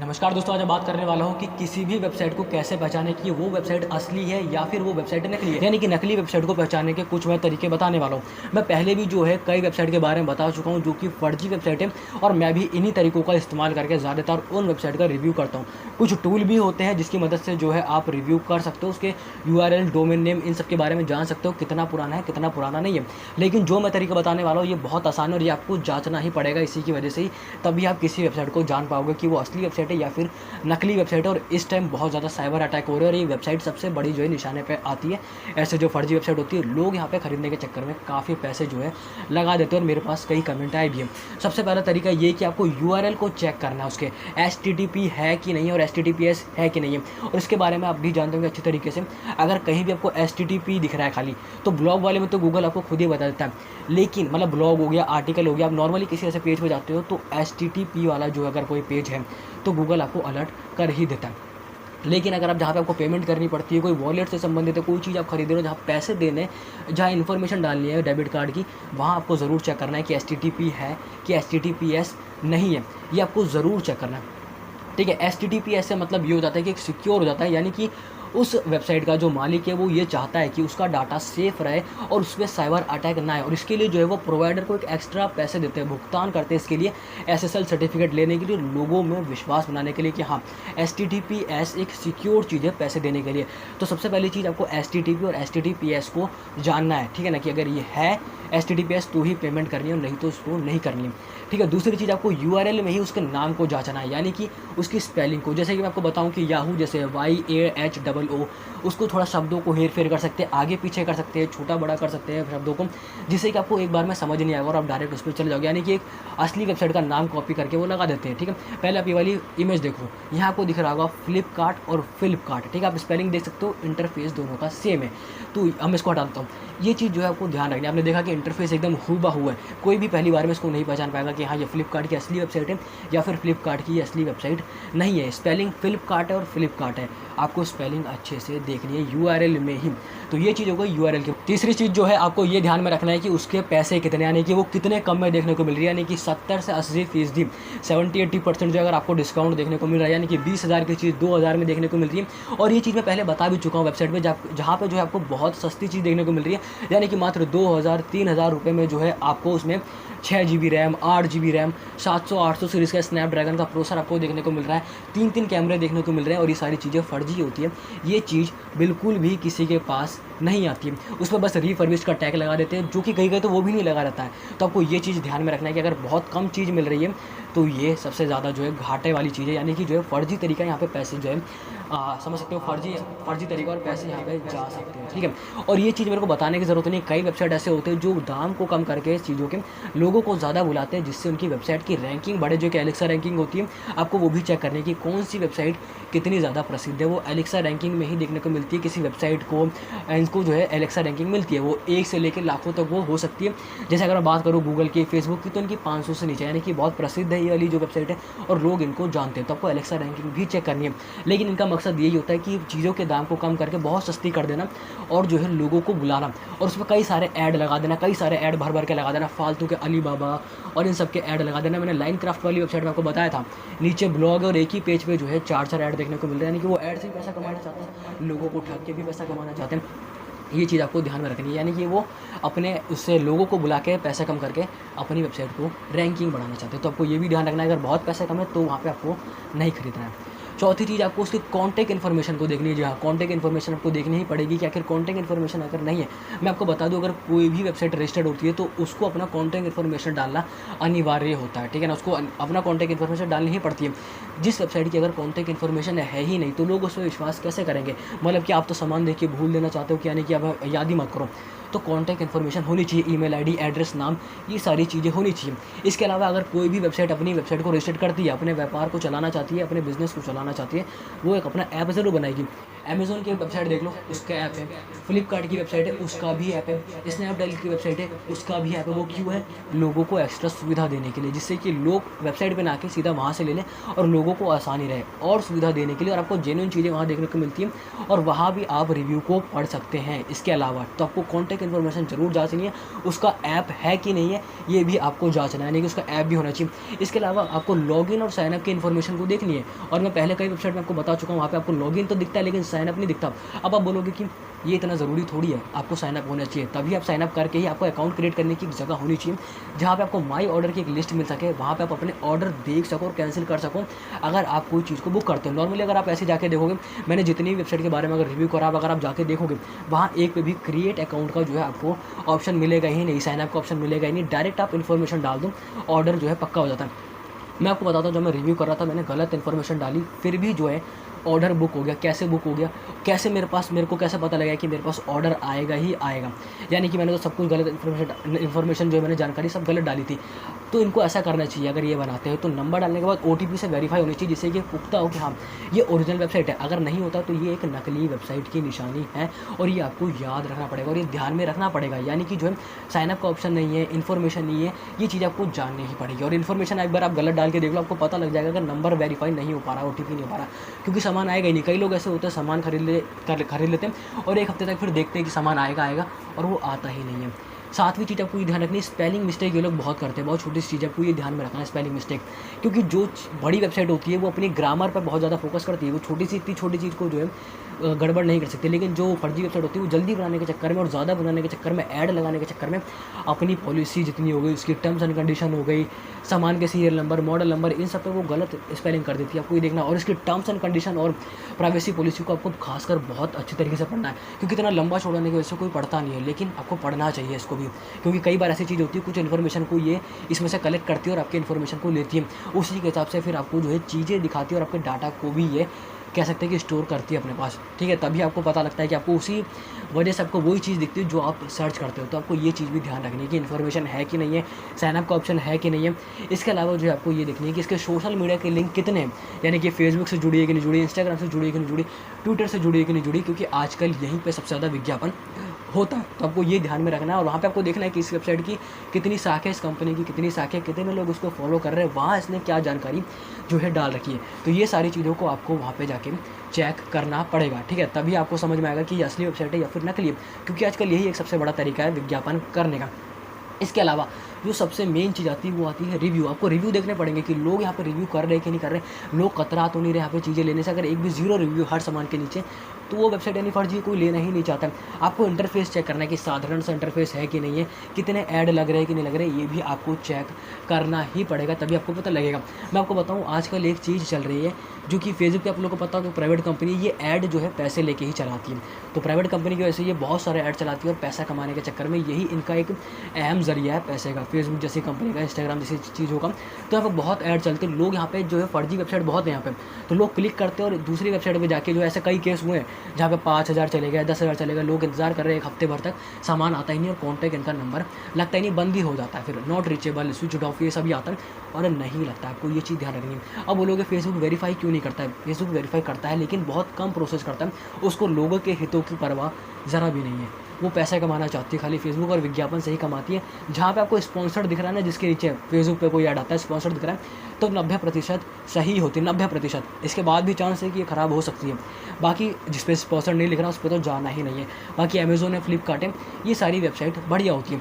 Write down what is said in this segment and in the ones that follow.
नमस्कार दोस्तों, आज मैं बात करने वाला हूं कि किसी भी वेबसाइट को कैसे पहचाने कि वो वेबसाइट असली है या फिर वो वेबसाइट नकली है। यानी कि नकली वेबसाइट को पहचानने के कुछ मैं तरीके बताने वाला हूं। मैं पहले भी जो है कई वेबसाइट के बारे में बता चुका हूं जो कि फर्जी वेबसाइट है, और मैं भी इन्हीं तरीकों का इस्तेमाल करके ज़्यादातर उन वेबसाइट का रिव्यू करता हूँ। कुछ टूल भी होते हैं जिसकी मदद से जो है आप रिव्यू कर सकते हो, उसके URL, डोमेन नेम, इन सब के बारे में जान सकते हो कितना पुराना है कितना पुराना नहीं है। लेकिन जो मैं तरीका बताने वाला हूँ ये बहुत आसान है और ये आपको जांचना ही पड़ेगा। इसी की वजह से ही तभी आप किसी वेबसाइट को जान पाओगे कि वो असली वेबसाइट है या फिर नकली वेबसाइट है। और इस टाइम बहुत ज़्यादा साइबर अटैक हो रहे हैं और ये वेबसाइट सबसे बड़ी जो है निशाने पे आती है। ऐसे जो फर्जी वेबसाइट होती है, लोग यहाँ पे खरीदने के चक्कर में काफ़ी पैसे जो है लगा देते हैं, और मेरे पास कई कमेंट आए भी हैं। सबसे पहला तरीका ये कि आपको URL को चेक करना है, उसके HTTP है कि नहीं और HTTPS है कि नहीं है। और इसके बारे में आप भी जानते होंगे अच्छी तरीके से। अगर कहीं भी आपको HTTP दिख रहा है खाली, तो ब्लॉग वाले में तो गूगल आपको खुद ही बता देता है। लेकिन मतलब ब्लॉग हो गया, आर्टिकल हो गया, आप नॉर्मली किसी ऐसे पेज पर जाते हो तो HTTP वाला जो अगर कोई पेज है तो गूगल आपको अलर्ट कर ही देता है। लेकिन अगर आप जहाँ पे आपको पेमेंट करनी पड़ती है, कोई वॉलेट से संबंधित है, कोई चीज़ आप खरीद रहे हो जहाँ पैसे देने, जहाँ इन्फॉर्मेशन डालनी है डेबिट कार्ड की, वहाँ आपको ज़रूर चेक करना है कि HTTP है कि HTTPS नहीं है। ये आपको ज़रूर चेक करना है, ठीक है। HTTPS से मतलब ये हो जाता है कि एक सिक्योर हो जाता है, यानी कि उस वेबसाइट का जो मालिक है वो ये चाहता है कि उसका डाटा सेफ रहे और उस पर साइबर अटैक ना आए। और इसके लिए जो है वो प्रोवाइडर को एक एक्स्ट्रा पैसे देते हैं, भुगतान करते हैं इसके लिए, SSL सर्टिफिकेट लेने के लिए, लोगों में विश्वास बनाने के लिए कि हाँ HTTPS एक सिक्योर चीज़ है, पैसे देने के लिए। तो सबसे पहली चीज़ आपको HTTP और HTTPS को जानना है, ठीक है ना, कि अगर ये है HTTPS तो ही पेमेंट करनी है और नहीं तो उसको नहीं करनी है, ठीक है। दूसरी चीज़ आपको URL में ही उसके नाम को जांचना है, यानी कि उसकी स्पेलिंग को। जैसे कि मैं आपको बताऊं कि याहू जैसे YAHOO, उसको थोड़ा शब्दों को हेर फेर कर सकते हैं, आगे पीछे कर सकते हैं, छोटा बड़ा कर सकते हैं शब्दों को, जिससे कि आपको एक बार में समझ नहीं आएगा और आप डायरेक्ट उस पर चले जाओगे। यानी कि एक असली वेबसाइट का नाम कॉपी करके वो लगा देते हैं, ठीक है। पहले आप ये वाली इमेज देखो, यहाँ आपको दिख रहा होगा फ्लिपकार्ट और फ्लिपकार्ट, ठीक है। आप स्पेलिंग देख सकते हो, इंटरफेस दोनों का सेम है। तो हम इसको हटा देता हूँ। ये चीज़ जो है आपको ध्यान रखनी है। आपने देखा कि इंटरफेस एकदम हूबहू है, कोई भी पहली बार में इसको नहीं पहचान पाएगा कि हाँ ये फ्लिपकार्ट की असली वेबसाइट है या फिर फ्लिपकार्ट की असली वेबसाइट नहीं है। स्पेलिंग फ्लिपकार्ट है और फ्लिपकार्ट है, आपको स्पेलिंग अच्छे से देखनी है URL में ही। तो ये चीज़ हो गई URL की। तीसरी चीज़ जो है आपको ये ध्यान में रखना है कि उसके पैसे कितने, यानी कि वो कितने कम में देखने को मिल रही है। यानी कि 70 से 80%, 70-80% जो अगर आपको डिस्काउंट देखने को मिल रहा है, यानी कि 20,000 की चीज़ 2,000 में देखने को मिल रही है। और ये चीज़ मैं पहले बता भी चुका हूँ वेबसाइट पर, जहाँ पर जो है आपको बहुत सस्ती चीज़ देखने को मिल रही है, यानी कि मात्र 2,000-3,000 रुपये में जो है आपको उसमें 6 GB RAM, 8 GB RAM, 700-800 series का स्नैपड्रैगन का प्रोसेसर आपको देखने को मिल रहा है, 3-3 कैमरे देखने को मिल रहे हैं। और ये सारी चीज़ें फर्जी होती है, ये चीज़ बिल्कुल भी किसी के पास नहीं आती है। उसमें बस रिफर्बिश्ड का टैग लगा देते हैं, जो कि कहीं तो वो भी नहीं लगा रहता है। तो आपको ये चीज़ ध्यान में रखना है कि अगर बहुत कम चीज़ मिल रही है तो ये सबसे ज़्यादा जो है घाटे वाली चीज़ है, यानी कि जो है फर्जी तरीका यहाँ पे पैसे जो है समझ सकते हो, फर्जी तरीका और पैसे यहाँ पे जा सकते हैं, ठीक है। और ये चीज़ मेरे को बताने की ज़रूरत नहीं, कई वेबसाइट ऐसे होते हैं जो दाम को कम करके चीज़ों के लोगों को ज़्यादा बुलाते हैं, जिससे उनकी वेबसाइट की रैंकिंग बढ़े, जो कि एलेक्सा रैंकिंग होती है। आपको वो भी चेक करने की कौन सी वेबसाइट कितनी ज़्यादा प्रसिद्ध है, वो एलेक्सा रैंकिंग में ही देखने को मिलती है। किसी वेबसाइट को इनको जो है एलेक्सा रैंकिंग मिलती है, वो 1 से लेकर लाखों तक वो हो सकती है। जैसे अगर मैं बात करूँ गूगल की, फेसबुक की, तो इनकी 500 से नीचे, यानी कि बहुत प्रसिद्ध है ये वाली जो वेबसाइट है और लोग इनको जानते हैं। तो आपको एलेक्सा रैंकिंग भी चेक करनी है। लेकिन इनका मकसद यही होता है कि चीज़ों के दाम को कम करके बहुत सस्ती कर देना और जो है लोगों को बुलाना, और उसमें कई सारे ऐड लगा देना, कई सारे ऐड भर भर के लगा देना, फालतू के अली बाबा और इन सब के ऐड लगा देना। मैंने लाइनक्राफ्ट वाली वेबसाइट में आपको बताया था, नीचे ब्लॉग और एक ही पेज पे जो है 4-4 ऐड देखने को मिल रहे हैं, यानी कि वो ऐड से पैसा कमाना चाहते हैं, लोगों को ठग के भी पैसा कमाना चाहते हैं। ये चीज़ आपको ध्यान में रखनी है, यानी कि वो अपने उससे लोगों को बुला के पैसे कम करके अपनी वेबसाइट को रैंकिंग बढ़ाना चाहते हैं। तो आपको ये भी ध्यान रखना है, अगर बहुत पैसे कम है तो वहाँ पे आपको नहीं खरीदना है। चौथी चीज़ आपको उसकी कॉन्टैक्ट इन्फॉर्मेशन को देखनी है। जी हाँ, कॉन्टैक्ट इन्फॉर्मेशन आपको देखनी ही पड़ेगी कि आखिर कॉन्टैक्ट इन्फॉर्मेशन अगर नहीं है, मैं आपको बता दूं, अगर कोई भी वेबसाइट रजिस्टर्ड होती है तो उसको अपना कॉन्टैक्ट इन्फॉर्मेशन डालना अनिवार्य होता है, ठीक है ना। उसको अपना कॉन्टैक्ट इन्फॉर्मेशन डालनी ही पड़ती है। जिस वेबसाइट की अगर कॉन्टैक्ट इन्फॉर्मेशन है ही नहीं तो लोग उस पर विश्वास कैसे करेंगे। मतलब कि आप तो सामान देख के भूल देना चाहते हो कि, यानी कि आप याद ही मत करो। तो कॉन्टैक्ट इन्फॉर्मेशन होनी चाहिए, ईमेल आईडी, एड्रेस, नाम, ये सारी चीज़ें होनी चाहिए। इसके अलावा अगर कोई भी वेबसाइट अपनी वेबसाइट को रजिस्टर करती है, अपने व्यापार को चलाना चाहती है, अपने बिजनेस को चलाना बनाना चाहती है वो एक अपना ऐप ज़रूर बनाएगी। अमेज़न की वेबसाइट देख लो, उसका ऐप है। फ्लिपकार्ट की वेबसाइट है, उसका भी ऐप है। स्नैपडील की वेबसाइट है, उसका भी ऐप है। वो क्यों है? लोगों को एक्स्ट्रा सुविधा देने के लिए, जिससे कि लोग वेबसाइट पे ना आके सीधा वहाँ से ले लें और लोगों को आसानी रहे, और सुविधा देने के लिए। और आपको जेन्युइन चीज़ें वहाँ देखने को मिलती हैं और वहाँ भी आप रिव्यू को पढ़ सकते हैं। इसके अलावा तो आपको कॉन्टैक्ट इन्फॉर्मेशन ज़रूर जाँचनी है, उसका ऐप है कि नहीं है ये भी आपको जाँचना है, यानी कि उसका ऐप भी होना चाहिए। इसके अलावा आपको लॉगिन और साइनअप की इन्फॉर्मेशन को देखनी है। और मैं पहले कई वेबसाइट में आपको बता चुका हूँ, वहाँ पे आपको लॉगिन तो दिखता है लेकिन साइनअप नहीं दिखता। अब आप बोलोगे कि ये इतना ज़रूरी थोड़ी है, आपको साइनअप होना चाहिए। तभी आप साइनअप करके ही आपको अकाउंट क्रिएट करने की एक जगह होनी चाहिए जहाँ पे आपको माई ऑर्डर की एक लिस्ट मिल सके, वहाँ पे आप अपने ऑर्डर देख सको और कैंसिल कर सको अगर आप कोई चीज़ को बुक करते हो। नॉर्मली अगर आप ऐसे जाके देखोगे, मैंने जितनी भी वेबसाइट के बारे में अगर रिव्यू करा, अगर आप जाके देखोगे वहाँ एक पे भी क्रिएट अकाउंट का जो है आपको ऑप्शन मिलेगा ही नहीं, साइनअप का ऑप्शन मिलेगा ही नहीं। डायरेक्ट आप इन्फॉर्मेशन डाल दो, ऑर्डर जो है पक्का हो जाता है। मैं आपको बताता हूँ, जब मैं रिव्यू कर रहा था मैंने गलत इन्फॉर्मेशन डाली, फिर भी जो है ऑर्डर बुक हो गया। कैसे बुक हो गया, कैसे मेरे को कैसे पता लगा कि मेरे पास ऑर्डर आएगा ही आएगा? यानी कि मैंने तो सब कुछ गलत इन्फॉर्मेशन जो है मैंने जानकारी सब गलत डाली थी। तो इनको ऐसा करना चाहिए, अगर ये बनाते हैं तो नंबर डालने के बाद OTP से वेरीफाई होनी चाहिए, जिससे कि पुख्ता हो कि हाँ ये ओरिजिनल वेबसाइट है। अगर नहीं होता तो ये एक नकली वेबसाइट की निशानी है और ये आपको याद रखना पड़ेगा और ये ध्यान में रखना पड़ेगा। यानी कि जो है साइनअप का ऑप्शन नहीं है, इन्फॉर्मेशन नहीं है, ये चीज़ आपको जाननी ही पड़ेगी। और इन्फॉर्मेशन एक बार आप गलत डाल के देख लो, आपको पता लग जाएगा अगर नंबर वेरीफाई नहीं हो पा रहा, OTP नहीं हो पा रहा, क्योंकि सामान आएगा ही नहीं। कई लोग ऐसे होते हैं सामान खरीद लेते हैं और एक हफ्ते तक फिर देखते हैं कि सामान आएगा और वो आता ही नहीं है। सातवीं चीज़ आपको ये ध्यान रखनी है, स्पेलिंग मिस्टेक ये लोग बहुत करते हैं। बहुत छोटी सी चीज़ आपको ये ध्यान में रखना है, स्पेलिंग मिस्टेक। क्योंकि जो बड़ी वेबसाइट होती है वो अपनी ग्रामर पर बहुत ज़्यादा फोकस करती है, वो इतनी छोटी चीज़ को जो है गड़बड़ नहीं कर सकती। लेकिन जो फर्जी वेबसाइट होती है वो जल्दी बनाने के चक्कर में और ज़्यादा बनाने के चक्कर में, ऐड लगाने के चक्कर में अपनी पॉलिसी जितनी हो गई, उसकी टर्म्स एंड कंडीशन हो गई, सामान के सीरियल नंबर, मॉडल नंबर, इन सब पे वो गलत स्पेलिंग कर देती है। आपको ये देखना, और इसकी टर्म्स एंड कंडीशन और प्राइवेसी पॉलिसी को आपको खासकर बहुत अच्छी तरीके से पढ़ना है, क्योंकि इतना लंबा छोड़ने की वजह से कोई पढ़ता नहीं है। लेकिन आपको पढ़ना चाहिए इसको भी, क्योंकि कई बार ऐसी चीज़ होती है कुछ इन्फॉर्मेशन को ये इसमें से कलेक्ट करती है और आपकी इन्फॉर्मेशन को लेती है, उसी के हिसाब से फिर आपको जो है चीज़ें दिखाती है और आपके डाटा को भी ये कह सकते हैं कि स्टोर करती है अपने पास। ठीक है, तभी आपको पता लगता है कि आपको उसी वजह से आपको वही चीज़ दिखती है जो आप सर्च करते हो। तो आपको ये चीज़ भी ध्यान रखनी है कि इन्फॉर्मेशन है कि नहीं है, साइनअप का ऑप्शन है कि नहीं है। इसके अलावा जो है आपको ये देखनी है कि इसके सोशल मीडिया के लिंक कितने हैं, यानी कि फेसबुक से जुड़ी है कि नहीं जुड़ी, इंस्टाग्राम से जुड़ी है कि नहीं जुड़ी, ट्विटर से जुड़ी है कि नहीं जुड़ी, क्योंकि आजकल यहीं पर सबसे ज़्यादा विज्ञापन होता है। तो आपको ये ध्यान में रखना है और वहाँ पे आपको देखना है कि इस वेबसाइट की कितनी शाखें, इस कंपनी की कितनी शाखें, कितने लोग उसको फॉलो कर रहे हैं, वहाँ इसने क्या जानकारी जो है डाल रखी है। तो ये सारी चीज़ों को आपको वहाँ पे जाके चेक करना पड़ेगा। ठीक है, तभी आपको समझ में आएगा कि ये असली वेबसाइट है या फिर नकली है, क्योंकि आजकल यही एक सबसे बड़ा तरीका है विज्ञापन करने का। इसके अलावा जो सबसे मेन चीज़ आती है वो आती है रिव्यू। आपको रिव्यू देखने पड़ेंगे कि लोग यहाँ पे रिव्यू कर रहे हैं कि नहीं कर रहे, लोग कतरा तो नहीं रहे यहाँ पे चीज़ें लेने से। अगर एक भी ज़ीरो रिव्यू हर सामान के नीचे, तो वो वेबसाइट यानी फर्जी, कोई लेना ही नहीं चाहता। आपको इंटरफेस चेक करना है कि साधारण सा इंटरफेस है कि नहीं है, कितने ऐड लग रहे हैं कि नहीं लग रहे, ये भी आपको चेक करना ही पड़ेगा, तभी आपको पता लगेगा। मैं आपको बताऊँ, आजकल एक चीज़ चल रही है जो कि फेसबुक पे आप लोगों को पता हो, तो प्राइवेट कंपनी ये ऐड जो है पैसे लेके ही चलाती है। तो प्राइवेट कंपनी की वजह से ये बहुत सारे ऐड चलाती है और पैसा कमाने के चक्कर में यही इनका एक अहम जरिया है पैसे का, फेसबुक जैसी कंपनी का, इंस्टाग्राम जैसी चीज़ों का। तो यहाँ पर बहुत ऐड चलते हैं, लोग यहाँ पे जो है फर्जी वेबसाइट बहुत है यहाँ पे, तो लोग क्लिक करते हैं और दूसरी वेबसाइट पे जाके जो ऐसे कई केस हुए हैं जहाँ पे 5,000 चले गए, 10,000 चले गए, लोग इंतजार कर रहे हैं 1 हफ्ते भर तक, सामान आता ही नहीं और कॉन्टैक्ट इनका नंबर लगता ही नहीं, बंद ही हो जाता है, फिर नॉट रीचेबल, स्विच ऑफ, ये सभी आता है और नहीं लगता। आपको ये चीज़ ध्यान रखनी है। अब बोलोगे फेसबुक वेरीफाई क्यों नहीं करता है? फेसबुक वेरीफाई करता है लेकिन बहुत कम प्रोसेस करता है, उसको लोगों के हितों की परवाह ज़रा भी नहीं है। वो पैसा कमाना चाहती है खाली फेसबुक, और विज्ञापन से ही कमाती है। जहाँ पे आपको स्पॉन्सर्ड दिख रहा है ना, जिसके नीचे फेसबुक पे कोई ऐड आता है स्पॉन्सर्ड दिख रहा है, तो 90% सही होती है, 90%। इसके बाद भी चांस है कि ये ख़राब हो सकती है। बाकी जिस पे स्पॉन्सर्ड नहीं लिख रहा उस पर तो जाना ही नहीं है। बाकी अमेज़ोन है, फ्लिपकार्ट है, ये सारी वेबसाइट बढ़िया होती है।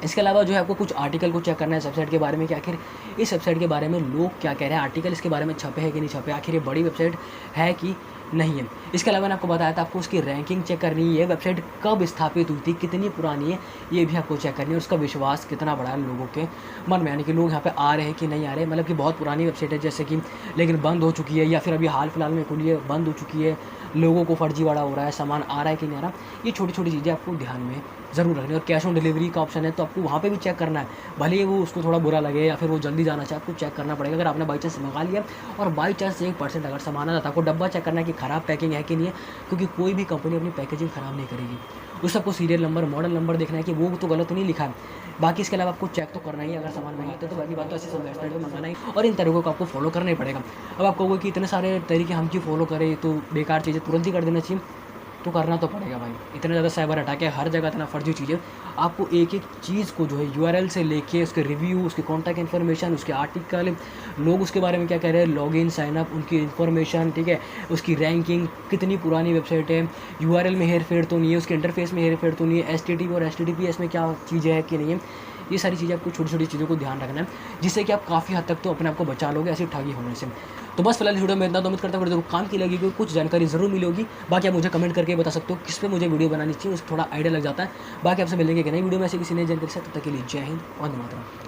इसके अलावा जो है आपको कुछ आर्टिकल को चेक करना है इस वेबसाइट के बारे में कि आखिर इस वेबसाइट के बारे में लोग क्या कह रहे हैं, आर्टिकल इसके बारे में छपे हैं कि नहीं छपे, आखिर ये बड़ी वेबसाइट है कि नहीं है। इसके अलावा मैंने आपको बताया था आपको उसकी रैंकिंग चेक करनी है, वेबसाइट कब स्थापित हुई थी, कितनी पुरानी है, ये भी आपको चेक करनी है। उसका विश्वास कितना बड़ा है लोगों के मन में, यानी कि लोग यहाँ पे आ रहे हैं कि नहीं आ रहे, मतलब कि बहुत पुरानी वेबसाइट है जैसे कि, लेकिन बंद हो चुकी है, या फिर अभी हाल फिलहाल में खुली है, बंद हो चुकी है, लोगों को फर्जीवाड़ा हो रहा है, सामान आ रहा है कि नहीं आ रहा। ये छोटी छोटी चीज़ें आपको ध्यान में ज़रूर रखनी है। और कैश ऑन डिलीवरी का ऑप्शन है तो आपको वहाँ पे भी चेक करना है, भले ही वो उसको थोड़ा बुरा लगे या फिर वो जल्दी जाना चाहे, आपको चेक करना पड़ेगा। अगर आपने बाई चांस मंगा लिया और बाई चांस 1% अगर सामान आता है, आपको डब्बा चेक करना है कि ख़राब पैकिंग है कि नहीं है, क्योंकि कोई भी कंपनी अपनी पैकेजिंग ख़राब नहीं करेगी। उस सबको सीरियल नंबर, मॉडल नंबर देखना है कि वो तो गलत नहीं लिखा है। बाकी इसके अलावा आपको चेक तो करना ही है, अगर सामान मंगाते हो तो बाकी बात तो ऐसे सब वेबसाइट पर मंगाना ही, और इन तरीकों को आपको फॉलो करना ही पड़ेगा। अब आप कहोगे कि इतने सारे तरीके हम क्यों फॉलो करें, तो बेकार चीज़ें तुरंत ही कर देना चाहिए, तो करना तो पड़ेगा भाई। इतने ज़्यादा साइबर अटैक है, हर जगह इतना फर्जी चीज़ें, आपको एक एक चीज़ को जो है यूआरएल से लेके उसके रिव्यू, उसके कॉन्टैक्ट इन्फॉर्मेशन, उसके आर्टिकल, लोग उसके बारे में क्या कह रहे हैं, लॉगिन, साइनअप, उनकी इन्फॉर्मेशन, ठीक है, उसकी रैंकिंग, कितनी पुरानी वेबसाइट है, यूआरएल में हेर फेर तो नहीं है, उसके इंटरफेस में हेर फेर तो नहीं है, एचटीटीपी और एचटीटीपीएस में क्या चीज़ें है कि नहीं है। ये सारी चीज़ें आपको छोटी छोटी चीज़ों को ध्यान रखना है, जिससे कि आप काफ़ी हद तक तो अपने आप को बचा लोगे ऐसी ठगी होने से। तो बस फिलहाल इस वीडियो में इतना, तो उम्मीद करता हूँ वीडियो जरूर काम की लगेगी, क्योंकि कुछ जानकारी ज़रूर मिली होगी। बाकी आप मुझे कमेंट करके बता सकते हो किस पे मुझे वीडियो बनानी चाहिए, उससे थोड़ा आइडिया लग जाता है। बाकी आपसे मिलेंगे कि नई वीडियो में ऐसे किसी नई जानकारी से, तब तक के लिए जय हिंद, वंदे मातरम।